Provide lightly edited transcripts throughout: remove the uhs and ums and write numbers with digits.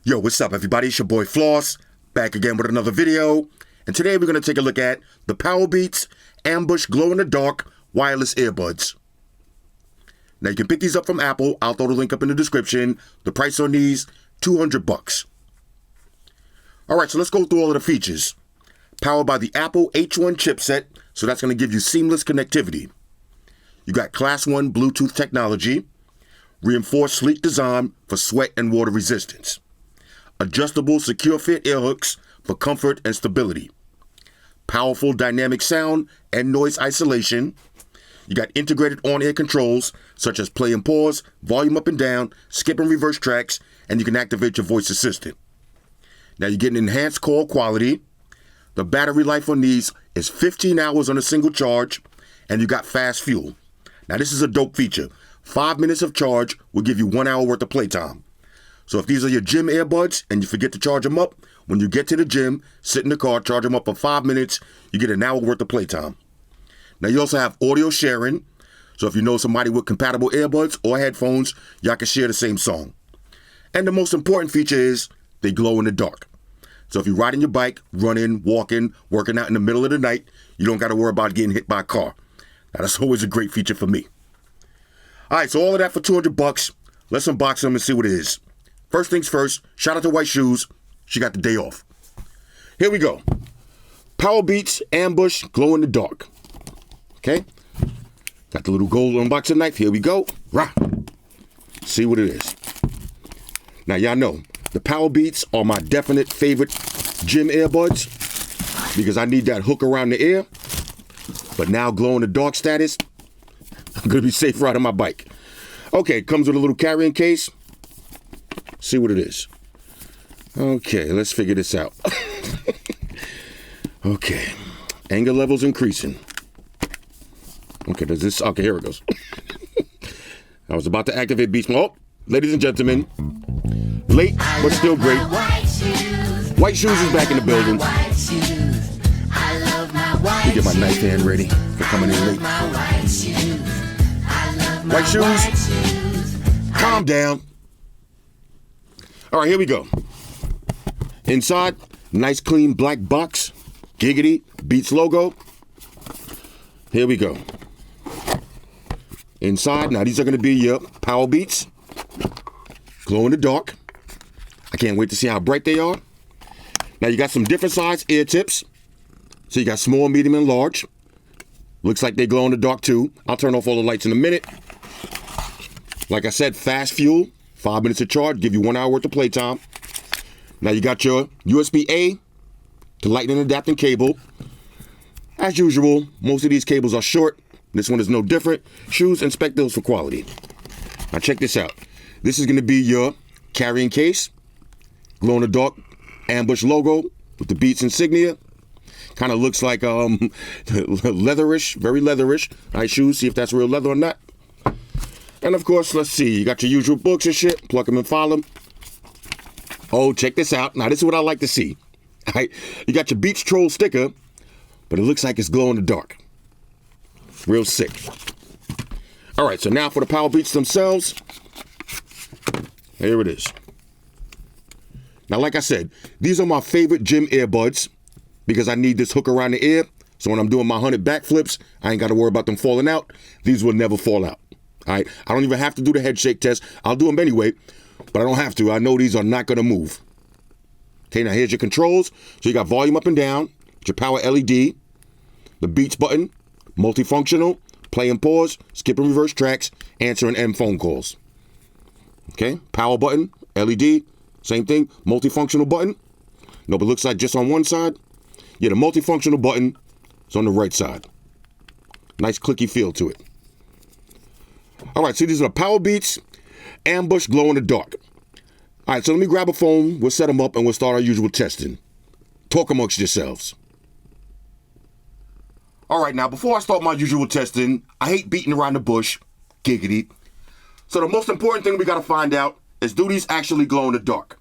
Yo, what's up everybody? It's your boy Floss, back again with another video. And today we're going to take a look at the PowerBeats Ambush Glow-in-the-Dark Wireless Earbuds. Now you can pick these up from Apple. I'll throw the link up in the description. The price on these, $200. Alright, so let's go through all of the features. Powered by the Apple H1 chipset, so that's going to give you seamless connectivity. You got Class 1 Bluetooth technology, reinforced sleek design for sweat and water resistance. Adjustable secure fit ear hooks for comfort and stability. Powerful dynamic sound and noise isolation. You got integrated on-air controls such as play and pause, volume up and down, skip and reverse tracks, and you can activate your voice assistant. Now you're getting enhanced call quality. The battery life on these is 15 hours on a single charge, and you got fast fuel. Now this is a dope feature. 5 minutes of charge will give you 1 hour worth of playtime. So if these are your gym earbuds and you forget to charge them up, when you get to the gym, sit in the car, charge them up for 5 minutes, you get an hour worth of playtime. Now you also have audio sharing. So if you know somebody with compatible earbuds or headphones, y'all can share the same song. And the most important feature is they glow in the dark. So if you're riding your bike, running, walking, working out in the middle of the night, you don't got to worry about getting hit by a car. Now that's always a great feature for me. All right, so all of that for $200. Let's unbox them and see what it is. First things first, shout out to White Shoes. She got the day off. Here we go. PowerBeats Ambush Glow in the Dark. Okay. Got the little gold unboxing knife. Here we go. Rah. See what it is. Now, y'all know, the PowerBeats are my definite favorite gym earbuds because I need that hook around the ear. But now glow in the dark status, I'm going to be safe riding my bike. Okay, comes with a little carrying case. See what it is. Okay, let's figure this out. Okay, anger levels increasing. Okay, okay, here it goes. I was about to activate beast mode. Oh, ladies and gentlemen, late but still great. White Shoes is back in the building. Let me get my knife hand ready for coming in late. White Shoes, calm down. All right, here we go. Inside, nice clean black box. Giggity, Beats logo. Here we go. Inside, now these are going to be your PowerBeats. Glow in the dark. I can't wait to see how bright they are. Now you got some different size ear tips. So you got small, medium, and large. Looks like they glow in the dark too. I'll turn off all the lights in a minute. Like I said, fast fuel. 5 minutes of charge, give you 1 hour worth of playtime. Now you got your USB-A to lightning adapting cable. As usual, most of these cables are short. This one is no different. Shoes, inspect those for quality. Now check this out. This is going to be your carrying case. Glow in the dark Ambush logo with the Beats insignia. Kind of looks like leatherish, very leatherish. All right, shoes, see if that's real leather or not. And of course, let's see, you got your usual books and shit, plug them and file them. Oh, check this out. Now, this is what I like to see. All right, you got your Beats Troll sticker, but it looks like it's glow in the dark. Real sick. All right, so now for the PowerBeats themselves. Here it is. Now, like I said, these are my favorite gym earbuds because I need this hook around the ear. So when I'm doing my 100 backflips, I ain't got to worry about them falling out. These will never fall out. All right, I don't even have to do the head shake test. I'll do them anyway, but I don't have to. I know these are not going to move. Okay, now here's your controls. So you got volume up and down, your power LED, the Beats button, multifunctional, play and pause, skip and reverse tracks, answer and end phone calls. Okay, power button, LED, same thing, multifunctional button. No, but it looks like just on one side. Yeah, the multifunctional button is on the right side. Nice clicky feel to it. All right, so these are PowerBeats Ambush Glow in the Dark. All right, so let me grab a phone. We'll set them up and we'll start our usual testing. Talk amongst yourselves. All right, now before I start my usual testing, I hate beating around the bush. Giggity. So the most important thing we got to find out is, do these actually glow in the dark?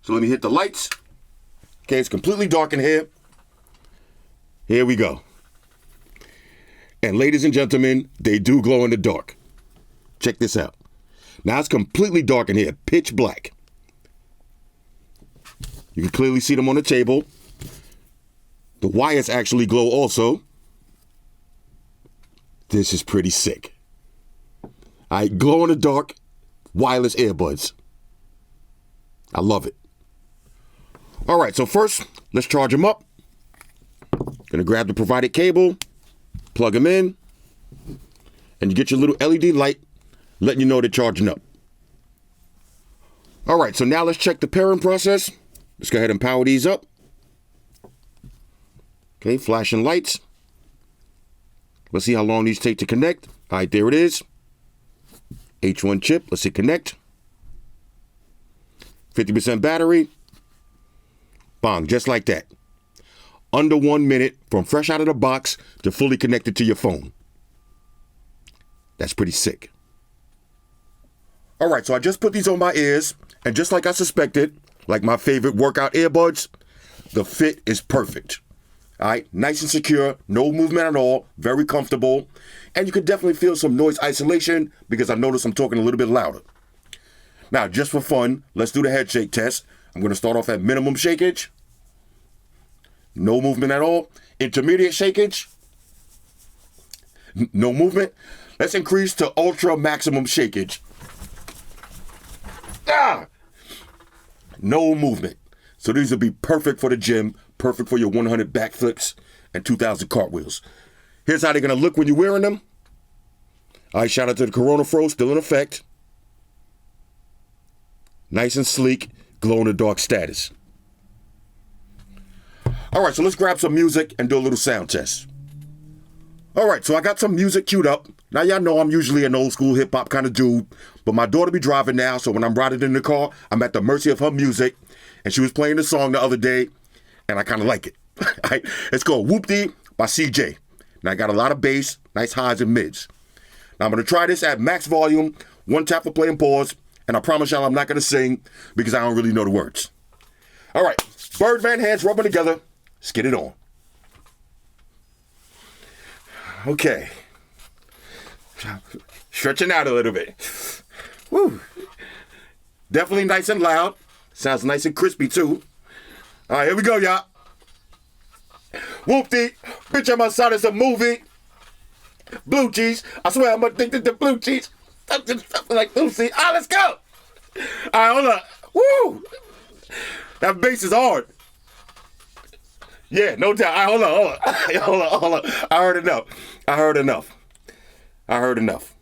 So let me hit the lights. Okay, it's completely dark in here. Here we go. And ladies and gentlemen, they do glow in the dark. Check this out. Now it's completely dark in here, pitch black. You can clearly see them on the table. The wires actually glow also. This is pretty sick. All right, glow in the dark wireless earbuds. I love it. All right, so first, let's charge them up. Gonna grab the provided cable, plug them in, and you get your little LED light letting you know they're charging up. All right, so now let's check the pairing process. Let's go ahead and power these up. Okay, flashing lights. Let's see how long these take to connect. All right, there it is. H1 chip, let's hit connect. 50% battery. Bang, just like that. Under 1 minute from fresh out of the box to fully connected to your phone. That's pretty sick. All right, so I just put these on my ears, and just like I suspected, like my favorite workout earbuds, the fit is perfect. All right, nice and secure, no movement at all, very comfortable, and you can definitely feel some noise isolation because I noticed I'm talking a little bit louder. Now, just for fun, let's do the head shake test. I'm going to start off at minimum shakeage. No movement at all. Intermediate shakeage. No movement. Let's increase to ultra maximum shakeage. No movement. So these will be perfect for the gym, perfect for your 100 backflips and 2,000 cartwheels. Here's how they're going to look when you're wearing them. All right, shout out to the Corona Fro, still in effect. Nice and sleek, glow-in-the-dark status. All right, so let's grab some music and do a little sound test. All right, so I got some music queued up. Now, y'all know I'm usually an old school hip hop kind of dude, but my daughter be driving now, so when I'm riding in the car, I'm at the mercy of her music, and she was playing the song the other day, and I kind of like it. All right, it's called Whoop-Dee by CJ. Now, I got a lot of bass, nice highs and mids. Now, I'm going to try this at max volume, one tap for play and pause, and I promise y'all I'm not going to sing because I don't really know the words. All right, Birdman hands rubbing together. Let's get it on. Okay. Stretching out a little bit. Woo. Definitely nice and loud. Sounds nice and crispy too. All right, here we go, y'all. Whoop-Dee. Bitch, I'm outside of a movie. Blue cheese. I swear I'm addicted to blue cheese. Something like Lucy. Ah, let's go. All right, hold on. Woo. That bass is hard. Yeah, no doubt. All right, hold on. I heard enough.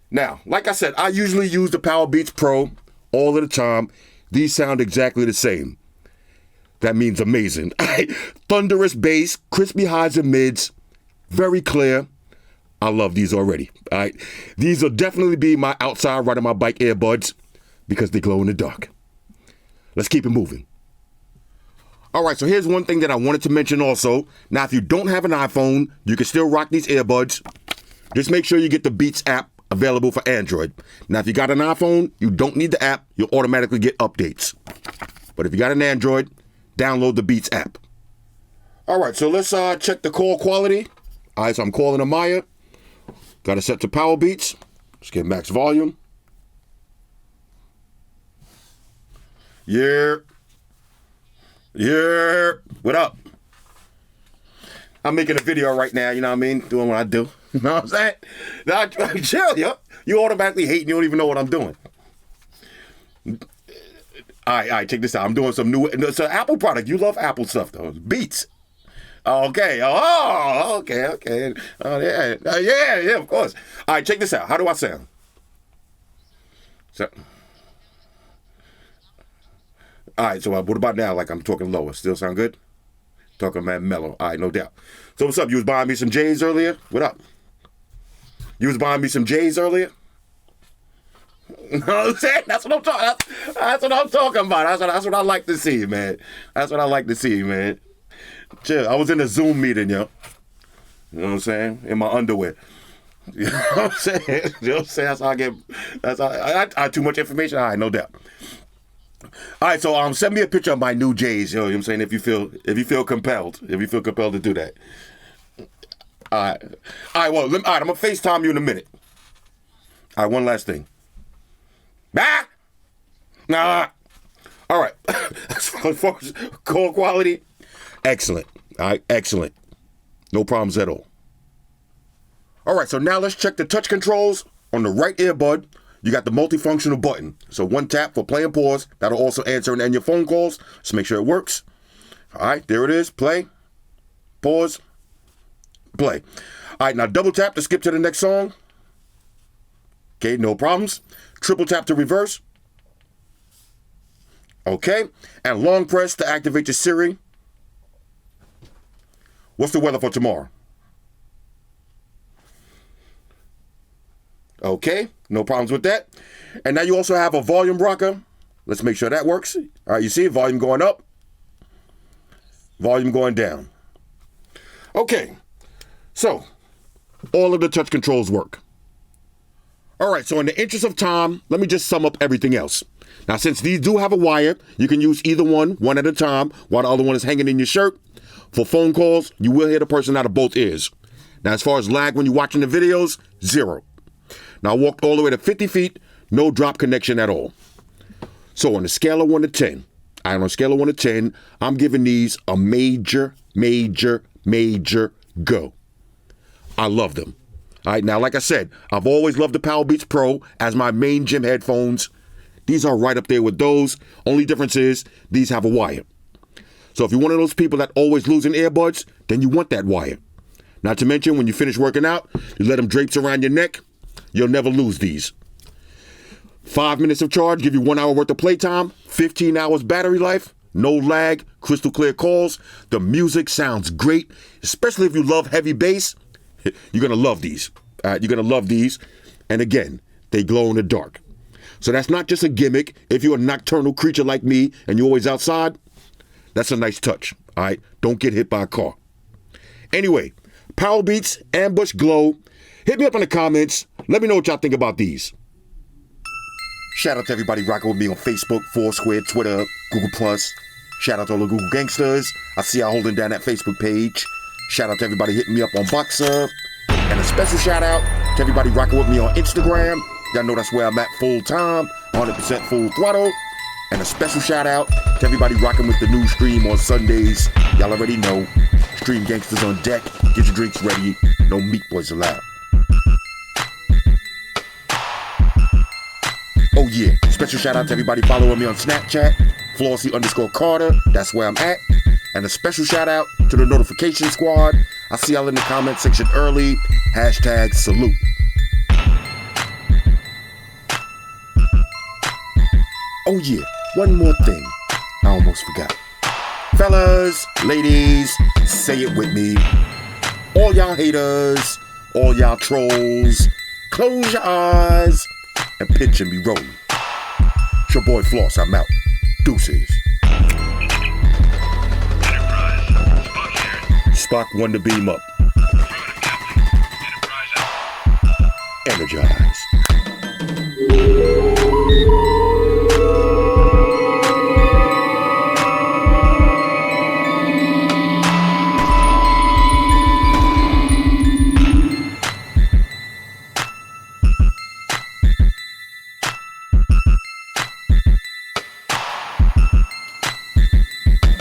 Now, like I said, I usually use the PowerBeats Pro all of the time. These sound exactly the same. That means amazing. Thunderous bass, crispy highs and mids, very clear. I love these already. All right, these will definitely be my outside riding my bike earbuds because they glow in the dark. Let's keep it moving. All right, so here's one thing that I wanted to mention also. Now, if you don't have an iPhone, you can still rock these earbuds. Just make sure you get the Beats app available for Android. Now, if you got an iPhone, you don't need the app. You'll automatically get updates. But if you got an Android, download the Beats app. All right, so let's check the call quality. All right, so I'm calling Amaya. Got it set to PowerBeats. Let's get max volume. Yeah. What up? I'm making a video right now, you know what I mean? Doing what I do. You know what I'm saying? Now, chill, yo. You automatically hate and you don't even know what I'm doing. All right, check this out. I'm doing some new, it's an Apple product. You love Apple stuff, though. Beats. Okay. Oh, okay. Oh, yeah. Yeah, of course. All right, check this out. How do I sound? So, all right, so what about now? Like I'm talking lower. Still sound good? Talking mad mellow. All right, no doubt. So what's up? You was buying me some J's earlier? What up? You was buying me some J's earlier? You know what I'm saying? That's what I'm talking. That's what I'm talking about. That's what I like to see, man. That's what I like to see, man. Chill. I was in a Zoom meeting, yo. You know what I'm saying? In my underwear. You know what I'm saying? You know what I'm saying? That's how I get. That's how I too much information. All right, no doubt. All right, so send me a picture of my new J's, yo. You know what I'm saying? If you feel compelled to do that. All right. Well, all right. I'm gonna FaceTime you in a minute. All right, one last thing. Nah. All right. As far as call quality, excellent. All right, excellent. No problems at all. All right, so now let's check the touch controls. On the right earbud, you got the multifunctional button. So one tap for play and pause. That'll also answer and end your phone calls. So make sure it works. All right, there it is. Play, pause, play. All right, now double tap to skip to the next song. Okay, no problems. Triple tap to reverse. Okay, and long press to activate your Siri. What's the weather for tomorrow? Okay, no problems with that. And now you also have a volume rocker. Let's make sure that works. All right, you see volume going up, volume going down. Okay, so all of the touch controls work. All right, so in the interest of time, let me just sum up everything else. Now, since these do have a wire, you can use either one at a time, while the other one is hanging in your shirt. For phone calls, you will hear the person out of both ears. Now, as far as lag when you're watching the videos, 0. Now, I walked all the way to 50 feet, no drop connection at all. So on a scale of 1 to 10, on a scale of 1 to 10, I'm giving these a major go. I love them. All right, now, like I said, I've always loved the PowerBeats Pro as my main gym headphones. These are right up there with those. Only difference is these have a wire. So if you're one of those people that always losing earbuds, then you want that wire. Not to mention, when you finish working out, you let them drapes around your neck, you'll never lose these. 5 minutes of charge, give you 1 hour worth of playtime, 15 hours battery life, no lag, crystal clear calls. The music sounds great, especially if you love heavy bass. You're going to love these. You're going to love these. And again, they glow in the dark. So that's not just a gimmick. If you're a nocturnal creature like me and you're always outside, that's a nice touch. All right? Don't get hit by a car. Anyway, PowerBeats Ambush Glow. Hit me up in the comments. Let me know what y'all think about these. Shout out to everybody rocking with me on Facebook, Foursquare, Twitter, Google+. Shout out to all the Google gangsters. I see y'all holding down that Facebook page. Shout out to everybody hitting me up on Boxer. And a special shout out to everybody rocking with me on Instagram. Y'all know that's where I'm at full time, 100% full throttle. And a special shout out to everybody rocking with the new stream on Sundays. Y'all already know. Stream gangsters on deck. Get your drinks ready. No meat boys allowed. Oh yeah, special shout out to everybody following me on Snapchat. Flossy_Carter. That's where I'm at. And a special shout out to the notification squad. I see y'all in the comment section early. Hashtag salute. Oh yeah, one more thing. I almost forgot. Fellas, ladies, say it with me. All y'all haters, all y'all trolls, close your eyes and picture me rolling. It's your boy Floss, I'm out. Deuces. Spock 1 to beam up. Energize.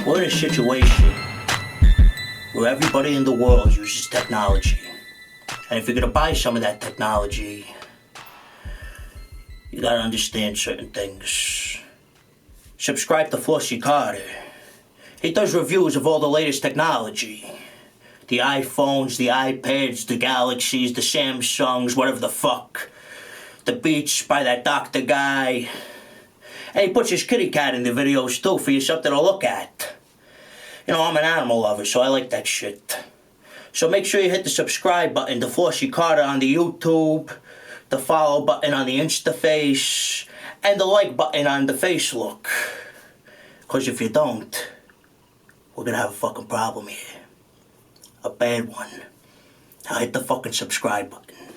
We're in a situation where everybody in the world uses technology. And if you're gonna buy some of that technology, you gotta understand certain things. Subscribe to Flossy Carter. He does reviews of all the latest technology. The iPhones, the iPads, the Galaxies, the Samsungs, whatever the fuck. The Beats by that doctor guy. And he puts his kitty cat in the videos too for you something to look at. You know, I'm an animal lover, so I like that shit. So make sure you hit the subscribe button to Flossy Carter on the YouTube, the follow button on the Instaface, and the like button on the Facelook. Because if you don't, we're gonna have a fucking problem here. A bad one. Now hit the fucking subscribe button.